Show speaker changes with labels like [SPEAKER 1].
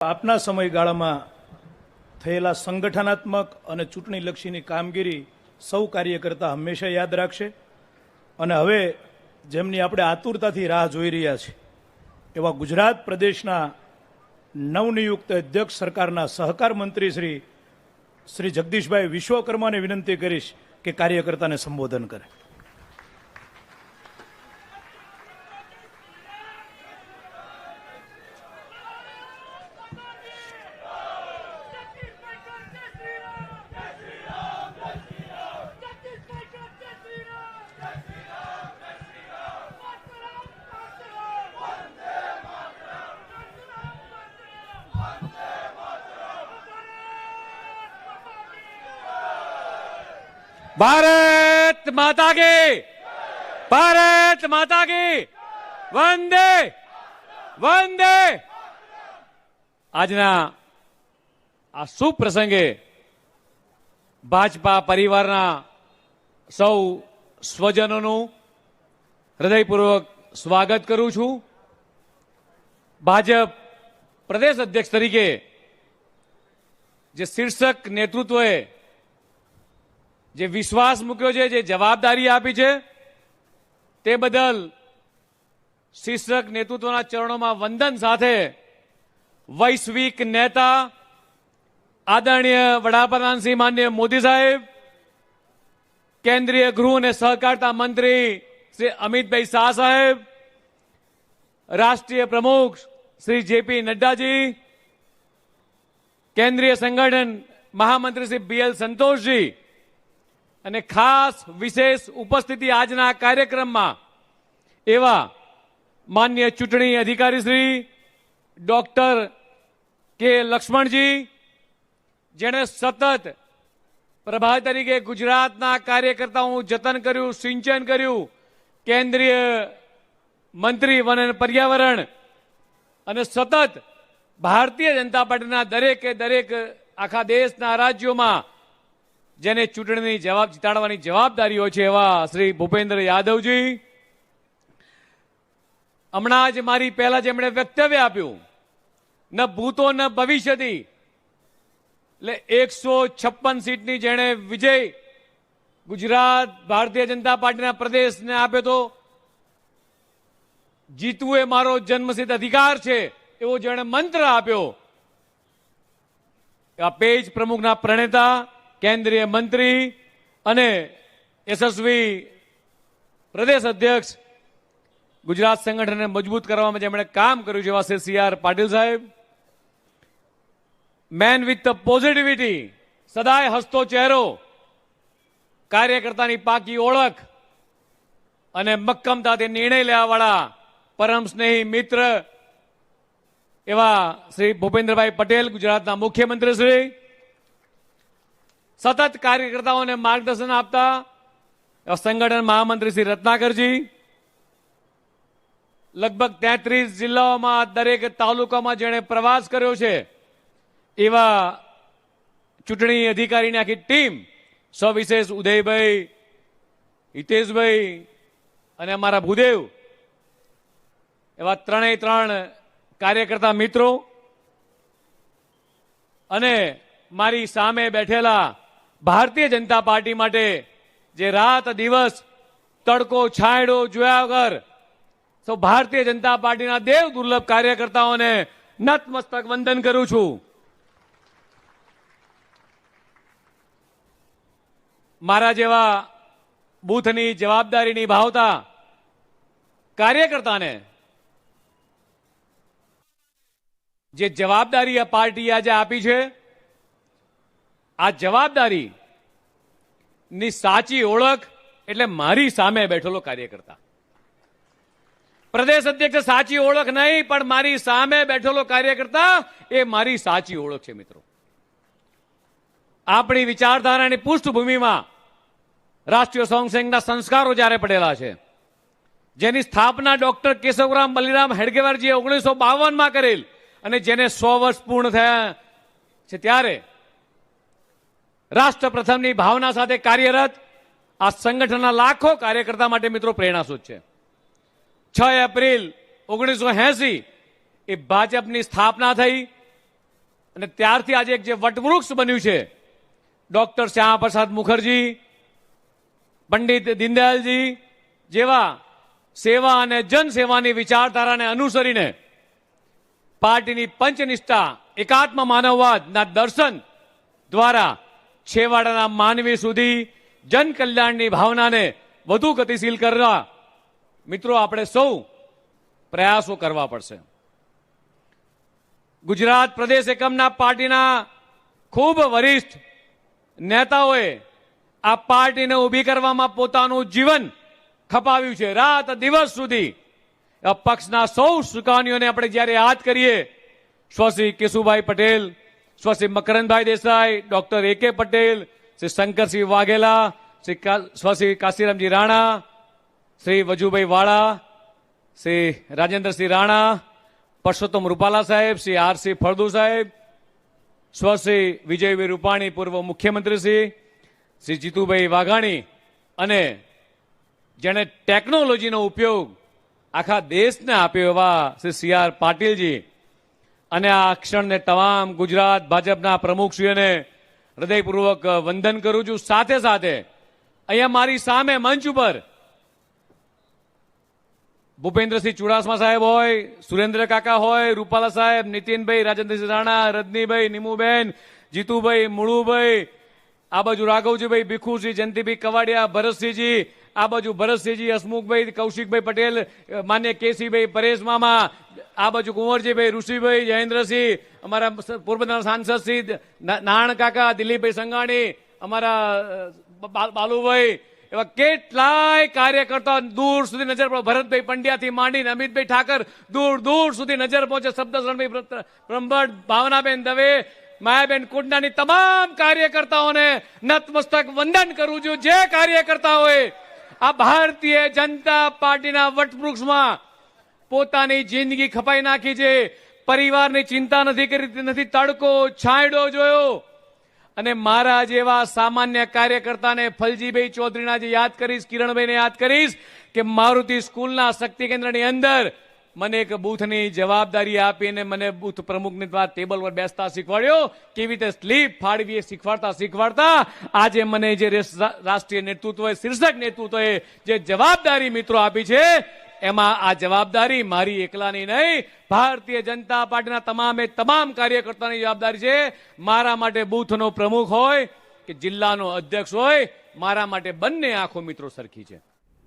[SPEAKER 1] આપના સમયગાળામાં થયેલા સંગઠનાત્મક અને ચૂંટણીલક્ષીની કામગીરી સૌ કાર્યકર્તા હંમેશા યાદ રાખશે અને હવે જેમની આપણે આતુરતાથી રાહ જોઈ રહ્યા છે એવા ગુજરાત પ્રદેશના નવનિયુક્ત અધ્યક્ષ સરકારના સહકાર મંત્રી શ્રી જગદીશભાઈ વિશ્વકર્માને વિનંતી કરીશ કે કાર્યકર્તાને સંબોધન કરે.
[SPEAKER 2] भारत माता की वंदे वंदे. આજના આ શુભ પ્રસંગે ભાજપા પરિવારના સૌ સ્વજનોનું હૃદયપૂર્વક સ્વાગત કરું છું. ભાજપ પ્રદેશ અધ્યક્ષ તરીકે જે શીર્ષક નેતૃત્વએ જે વિશ્વાસ મૂક્યો છે, જે જવાબદારી આપી છે, તે બદલ શીર્ષક નેતૃત્વના ચરણોમાં વંદન સાથે વૈશ્વિક નેતા આદરણીય વડાપ્રધાન શ્રી માનનીય મોદી સાહેબ, કેન્દ્રીય ગૃહ અને સહકારિતા મંત્રી શ્રી અમિતભાઈ શાહ સાહેબ, રાષ્ટ્રીય પ્રમુખ શ્રી જેપી નડ્ડાજી, કેન્દ્રીય સંગઠન મહામંત્રી શ્રી બીએલ સંતોષજી અને ખાસ વિશેષ ઉપસ્થિતિ આજના કાર્યક્રમમાં એવા માન્ય ચૂંટણી અધિકારી શ્રી ડોક્ટર કે લક્ષ્મણજી, જેણે સતત પ્રભારી તરીકે ગુજરાતના કાર્યકર્તાઓનું જતન કર્યું, સિંચન કર્યું, કેન્દ્રીય મંત્રી વન અને પર્યાવરણ અને સતત ભારતીય જનતા પાર્ટીના દરેક આખા દેશના રાજ્યોમાં જેને ચૂંટણીની જીતાડવાની જવાબદારી હોય છે એવા શ્રી ભૂપેન્દ્ર યાદવજી, હમણાં જ મારી પહેલા જેમણે વક્તવ્ય આપ્યું, ન ભૂતો ન ભવિષ્યથી, એટલે 156 સીટની જેણે વિજય ગુજરાત ભારતીય જનતા પાર્ટીના પ્રદેશને આપ્યો તો જીતવું એ મારો જન્મસિદ્ધ અધિકાર છે એવો જેણે મંત્ર આપ્યો, આ પેજ પ્રમુખના પ્રણેતા, કેન્દ્રીય મંત્રી અને યશસ્વી પ્રદેશ અધ્યક્ષ, ગુજરાત સંગઠનને મજબૂત કરવામાં જેમણે કામ કર્યું છે એવા શ્રી સી.આર. પાટીલ સાહેબ, મેન વિથ ધ પોઝિટિવિટી, સદાય હસતો ચહેરો, કાર્યકર્તાની પાકી ઓળખ અને મક્કમતાથી નિર્ણય લેવાવાળા પરમ સ્નેહી મિત્ર એવા શ્રી ભૂપેન્દ્રભાઈ પટેલ, ગુજરાતના મુખ્યમંત્રી શ્રી, સતત કાર્યકર્તાઓને માર્ગદર્શન આપતા સંગઠન મહામંત્રી શ્રી રત્નાકરજી, લગભગ 33 જિલ્લાઓમાં દરેક તાલુકામાં જેણે પ્રવાસ કર્યો છે એવા ચૂંટણી અધિકારીની આખી ટીમ, સવિશેષ ઉદયભાઈ, હિતેશભાઈ અને અમારા ભૂદેવ, એવા ત્રણેય કાર્યકર્તા મિત્રો અને મારી સામે બેઠેલા ભારતીય જનતા પાર્ટી માટે જે રાત દિવસ તડકો છાંયડો જોયા વગર તો ભારતીય જનતા પાર્ટીના દેવ દુર્લભ કાર્યકર્તાઓને નતમસ્તક વંદન કરું છું. મારા જેવા બૂથની જવાબદારી નિભાવતા કાર્યકર્તાને જે જવાબદારી આ પાર્ટી આજે આપી છે, આ જવાબદારી ની સાચી ઓળખ એટલે મારી સામે બેઠેલો કાર્યકર્તા. પ્રદેશ અધ્યક્ષ સાચી ઓળખ નહીં, પણ મારી સામે બેઠેલો કાર્યકર્તા એ મારી સાચી ઓળખ છે. મિત્રો, આપણી વિચારધારાની પૃષ્ઠભૂમિમાં રાષ્ટ્રીય સ્વયંસેવકના સંસ્કારો જ્યારે પડેલા છે, જેની સ્થાપના ડોક્ટર કેશવરામ બલિરામ હેડગેવારજીએ 1952માં કરેલ અને જેને 100 વર્ષ પૂર્ણ થયા છે, ત્યારે રાષ્ટ્ર પ્રથમની ભાવના સાથે કાર્યરત આ સંગઠનના લાખો કાર્યકર્તા માટે મિત્રો પ્રેરણાસ્ત્રોત છે. 6 એપ્રિલ 1980 એ ભાજપની સ્થાપના થઈ અને ત્યારથી આજે એક જે વટવૃક્ષ બન્યું છે, ડોક્ટર શ્યામા પ્રસાદ મુખર્જી, પંડિત દીનદયાલજી જેવા સેવા અને જનસેવાની વિચારધારાને અનુસરીને પાર્ટીની પંચનિષ્ઠા, એકાત્મ માનવવાદના દર્શન દ્વારા છેવાડાના માનવી સુધી જનકલ્યાણની ભાવનાને વધુ ગતિશીલ કરવા મિત્રો આપણે સૌ પ્રયાસો કરવા પડશે. ગુજરાત પ્રદેશ એકમના પાર્ટીના ખૂબ વરિષ્ઠ નેતાઓએ આ પાર્ટીને ઊભી કરવામાં પોતાનું જીવન ખપાવ્યું છે. રાત દિવસ સુધી પક્ષના સૌ સુકાનીઓને આપણે જ્યારે યાદ કરીએ, સ્વશ્રી કેશુભાઈ પટેલ, સ્વશ્રી મકરંદભાઈ દેસાઈ, ડોક્ટર A.K. પટેલ, શ્રી શંકરસિંહ વાઘેલા, સ્વશ્રી કાશીરામજી રાણા, શ્રી વજુભાઈ વાળા, શ્રી રાજેન્દ્રસિંહ રાણા, પરસોત્તમ રૂપાલા સાહેબ, શ્રી R.C. ફળદુ સાહેબ, સ્વશ્રી વિજયભાઈ રૂપાણી પૂર્વ મુખ્યમંત્રી શ્રી જીતુભાઈ વાઘાણી અને જેણે ટેકનોલોજીનો ઉપયોગ આખા દેશને આપ્યો એવા શ્રી C.R. પાટીલજી અને આ ક્ષણને તમામ ગુજરાત ભાજપના પ્રમુખશ્રીઓને હૃદયપૂર્વક વંદન કરું છું. સાથે સાથે અહીંયા મારી સામે મંચ ઉપર ભૂપેન્દ્રસિંહ ચુડાસમા સાહેબ હોય, સુરેન્દ્ર કાકા હોય, રૂપાલા સાહેબ, નીતિનભાઈ, રાજેન્દ્રસિંહ રાણા, રજનીભાઈ, નીમુબેન, જીતુભાઈ, મુળુભાઈ, આ બાજુ રાઘવજીભાઈ ભીખુસિંહ, જયંતિભાઈ કવાડિયા, ભરતસિંહજી, આ બાજુ ભરતસિંહજી, હસમુખભાઈ, કૌશિકભાઈ પટેલ, માન્ય કેસીભાઈ, પરેશ મામા, આ બાજુ કુંવરજીભાઈ, ઋષિભાઈ, જયેન્દ્રસિંહ, અમારા પોરબંદરના સાંસદસિંહ નાણ કાકા, દિલીપભાઈ સંઘાણી, અમારા બાલુભાઈ, એવા કેટલાય કાર્યકર્તાઓ દૂર સુધી નજર પડે, ભરતભાઈ પંડ્યાથી માંડીને અમિતભાઈ ઠાકર દૂર દૂર સુધી નજર પહોંચે, શબ્દશરણભાઈ બ્રહ્મભટ્ટ, ભાવનાબેન દવે, માયાબેન કુંડાની તમામ કાર્યકર્તાઓને નતમસ્તક વંદન કરું છું. જે કાર્યકર્તાઓએ આ ભારતીય જનતા પાર્ટીના વટવૃક્ષમાં પોતાની જિંદગી ખપાઈ નાખી છે, પરિવારની ચિંતા નથી કરી, નથી તડકો છાંયડો જોયો, અને મારા જેવા સામાન્ય કાર્યકર્તાને ફલજીભાઈ ચૌધરીના જે યાદ કરીશ, કિરણભાઈને યાદ કરીશ કે મારુતિ સ્કૂલના શક્તિ કેન્દ્રની અંદર મને એક બૂથની જવાબદારી આપીને મને બૂથ પ્રમુખની ટેબલ પર બેસતા શીખવાડ્યો, કેવી રીતે સ્લીપ ફાડવી શીખવાડતા આજે મને જે રાષ્ટ્રીય નેતૃત્વએ, શીર્ષક નેતૃત્વએ જે જવાબદારી મિત્રો આપી છે, એમાં આ જવાબદારી મારી એકલાની નહીં, ભારતીય જનતા પાર્ટીના તમામ કાર્યકર્તાની જવાબદારી છે. મારા માટે બૂથનો પ્રમુખ હોય કે જિલ્લાનો અધ્યક્ષ હોય, મારા માટે બંને આંખો મિત્રો સરખી છે.